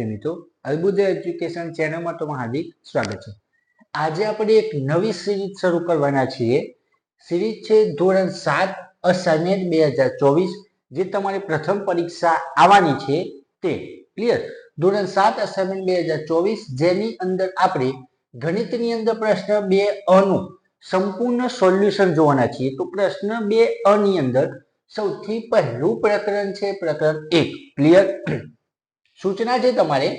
વિદ્યાર્થી મિત્રો, અલ્બુદય એજ્યુકેશન ચેનલમાં તમારું હાર્દિક સ્વાગત છે। આજે આપણે એક નવી સિરીઝ શરૂ કરવાના છીએ। સિરીઝ છે ધોરણ 7 અસાઇનમેન્ટ 2024, જે તમારી પ્રથમ પરીક્ષા આવવાની છે તે ક્લિયર। ધોરણ 7 અસાઇનમેન્ટ 2024, જેની અંદર આપણે ગણિતની અંદર પ્રશ્ન 2 નું સંપૂર્ણ સોલ્યુશન જોવાના છીએ। તો પ્રશ્ન 2 ની અંદર સૌથી પહેલું પ્રકરણ છે પ્રકરણ 1 ક્લિયર। સૂચના છે તમારે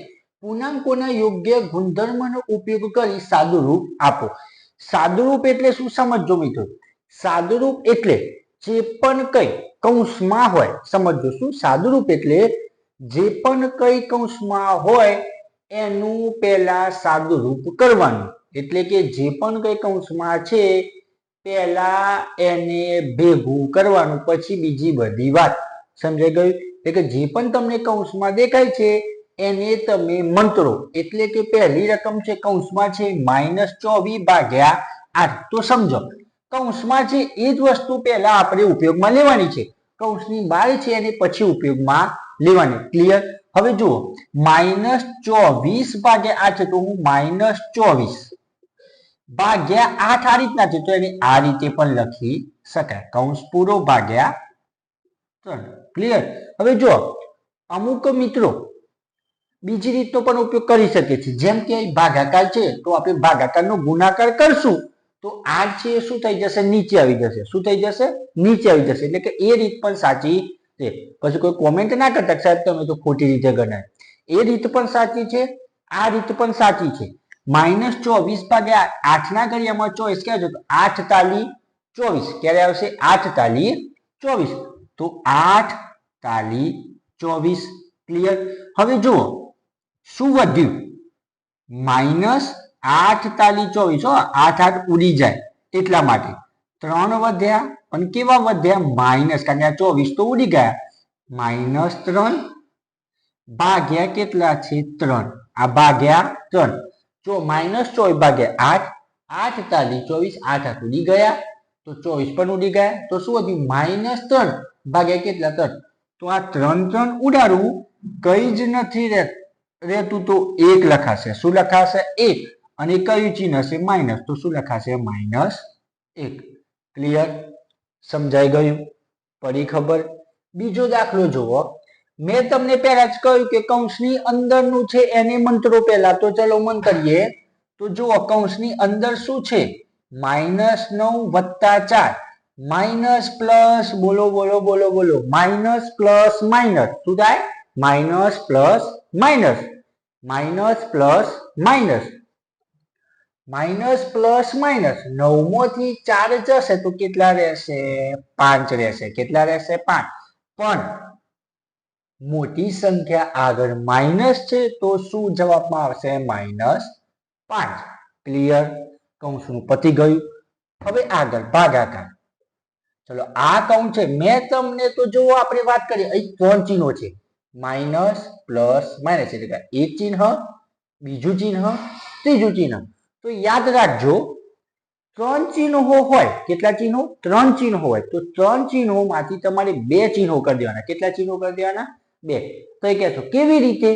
પૂર્ણાંકોના યોગ્ય ગુણધર્મનો ઉપયોગ કરી સાદુરૂપ આપો। સાદુરૂપ એટલે શું સમજો મિત્રો। સાદુરૂપ એટલે જે પણ કઈ કૌંસમાં હોય, સમજો શું સાદુરૂપ એટલે જે પણ કઈ કૌંસમાં હોય એનું પહેલા સાદુરૂપ કરવાનું। એટલે કે જે પણ કઈ કૌંસમાં છે પહેલા એને ભેગું કરવાનું, પછી બીજી બધી વાત। સમજાઈ ગયું? એટલે કે જે પણ તમને કૌંસમાં દેખાય છે એને તમે મંત્રો, એટલે કે પહેલી રકમ છે કૌંસમાં છે -24/8। તો સમજો કૌંસમાં છે એ જ વસ્તુ પહેલા આપણે ઉપયોગમાં લેવાની છે, કૌંસની બહાર છે એને પછી ઉપયોગમાં લેવાની। ક્લિયર? હવે જુઓ -24/8 છે, તો હું -24/8 આ રીતના છે, તો એને આ રીતે પણ લખી શકાય, કૌંસ પૂરો ભાગ્યા 3। ક્લિયર? હવે જો અમુક મિત્રો બીજી રીતનો પણ ઉપયોગ કરી શકે છે, જેમ કે ભાગાકાર છે તો આપણે ભાગાકારનો ગુણાકાર કરશું તો આ છે શું થઈ જશે, નીચે આવી જશે। શું થઈ જશે? નીચે આવી જશે। એટલે કે એ રીત પણ સાચી છે। પછી કોઈ કોમેન્ટ ના કરતા સાહેબ તમે તો ખોટી રીતે ગણાય, એ રીત પણ સાચી છે, આ રીત પણ સાચી છે। -24/8 ના ઘડિયામાં 24 ક્યાં છે, તો 8 તાલી 24 ક્યારે આવશે, 8 તાલી 24, તો 8 તાલી 24। ક્લિયર? હવે જુઓ શું વધ્યું, -8 તાલી 24, 8 ઉડી જાય એટલા માટે 3 વધ્યા, પણ કેવા વધ્યા માઇનસ, કારણ કે આ 24 તો ઉડી ગયા, -3 ભાગ્યા કેટલા છે 3, આ ભાગ્યા 3, જો -24/8, 8 તાલી 24, 8 ઉડી ગયા, તો 24 પણ ઉડી ગયા, તો શું વધ્યું -3 ભાગ્યા કેટલા 3, તો આ 3 ઉડાડવું કઈ જ નથી રહેતું, તો 1 લખાશે। શું લખાશે? 1। અને કયું ચિહ્ન હશે? માઇનસ, તો શું લખાશે? -1। ક્લિયર? સમજાઈ ગયું? પડી ખબર? બીજો દાખલો જુઓ। મેં તમને પહેલા જ કહ્યું કે કૌંસની અંદરનું છે એને મંત્રો પહેલા, તો ચલો મંતરીએ। તો જુઓ કૌંસની અંદર શું છે, -9 + 4, માઇનસ પ્લસ, બોલો બોલો બોલો બોલો, માઇનસ પ્લસ માઇનસ, શું થાય? Minus plus minus, minus plus minus, minus plus minus, 9 માંથી 4 જશે તો કેટલા રહેશે? 5 રહેશે। કેટલા રહેશે? 5। પણ મોટી સંખ્યા આગળ માઇનસ છે તો શું જવાબમાં આવશે? -5। ક્લિયર? કૌંસનું પતી ગયું। હવે આગળ ભાગાકાર। ચલો આ કૌંસ છે, મેં તમને તો જો આપણે વાત કરીએ અહીં 3 ચિહ્નો છે, માઇનસ પ્લસ માઇનસ, એટલે કે એક ચિહ્ન, બીજું ચિહ્ન, ત્રીજું ચિહ્ન। તો યાદ રાખજો 3 ચિહ્નો હોય, કેટલા ચિહ્નો? 3 ચિહ્નો હોય, તો 3 ચિહ્નોમાંથી તમારે 2 ચિહ્નો કરી દેવાના। કેટલા ચિહ્નો કરી દેવાના? 2। તો એ કહેશો કેવી રીતે?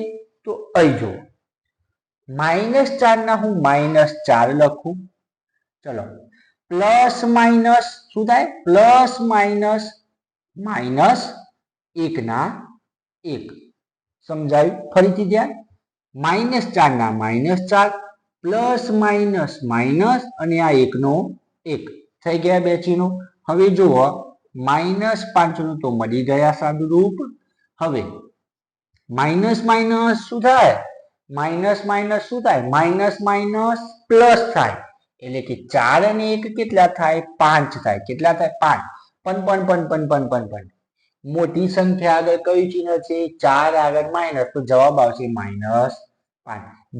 તો અહીં જુઓ -4 ના હું -4 લખું, ચલો પ્લસ માઇનસ શું થાય? પ્લસ માઇનસ માઇનસ 1 ના 1। સમજાયું? ફરીથી ધ્યાન, -4 ના -4, પ્લસ માઇનસ માઇનસ, અને આ 1 નો 1, થઈ ગયા 2 ચિહ્નો। હવે જુઓ -5 નું તો મળી ગયા સાદુરૂપ। હવે માઇનસ માઇનસ શું થાય? માઇનસ માઇનસ શું થાય? માઇનસ માઇનસ પ્લસ થાય, એટલે કે 4 અને 1 કેટલા થાય? 5 થાય। કેટલા થાય? 5। પણ મોટી સંખ્યા આગળ કયું ચિહ્ન છે? 4 આગળ માઇનસ, તો જવાબ આવશે -5।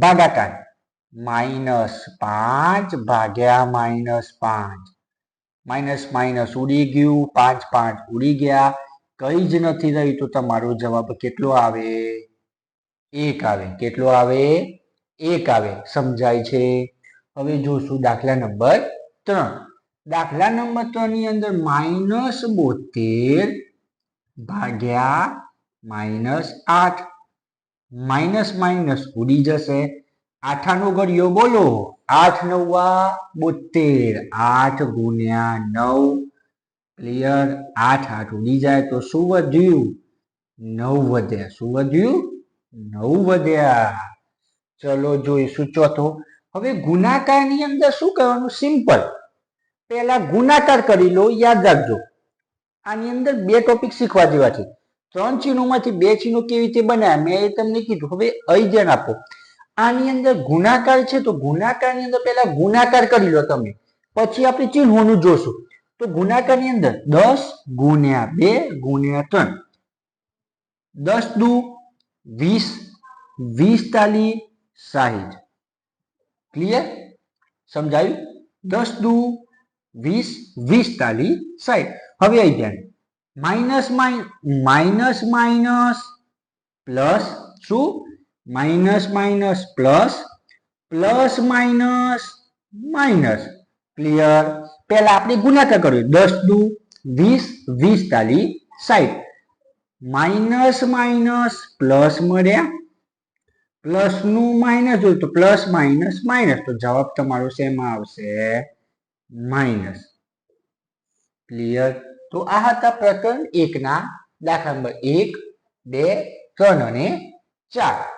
ભાગાકાર -5 ભાગ્યા -5, માઇનસ માઇનસ ઉડી ગયું, 5 ઉડી ગયા, કઈ જ નથી રહ્યું, તો તમારો જવાબ કેટલો આવે? 1 આવે। કેટલો આવે? 1 આવે। સમજાય છે? હવે જોશું દાખલા નંબર 3। દાખલા નંબર 3 ની અંદર -72 ભાગ્યા -8, માઇનસ માઇનસ ઉડી જશે. 8 નો ઘડિયો બોલો. 8 નવા 72. 8 ગુણ્યા 9 ક્લિયર. 8 8 ઉડી જાય તો શું વધ્યું? 9 વધ્યા. શું વધ્યું? 9 વધ્યા. ચલો જોઈશું ચોથો. હવે ગુણાકારની અંદર શું કરવાનું? સિમ્પલ. પહેલા ગુણાકાર કરી લો. યાદ રાખજો આની અંદર બે ટોપિક શીખવા જેવા છે. 3 ચિહ્નોમાંથી 2 ચિહ્નો કેવી રીતે બનાવ્યા મેં તમને કીધું. હવે અહીં ધ્યાન આપો. આની અંદર ગુણાકાર છે તો ગુણાકારની અંદર પહેલા ગુણાકાર કરી લો તમે, પછી આપણે ચિહ્નોનું જોશું. તો ગુણાકારની અંદર 10 ગુણ્યા 2 ગુણ્યા 3, 10 દુ 20, 20 તાલી 60. ક્લિયર? સમજાયું? 10 દુ 20, 20 તાલી 60. હવે અહીં ધ્યાન. માઇનસ માઇનસ માઇનસ પ્લસ શું? Minus minus plus, plus minus minus. Clear? પહેલા આપણે ગુણાકાર કર્યો. 10 દુ 20, 20 તાલી 60. માઇનસ માઇનસ પ્લસ મળ્યા, પ્લસ નું માઇનસ હોય તો પ્લસ માઇનસ માઇનસ, તો જવાબ તમારો શેમાં આવશે? માઇનસ. ક્લિયર? તો આ હતા પ્રકરણ 1 ના દાખલા નંબર 1, 2, 3 અને 4.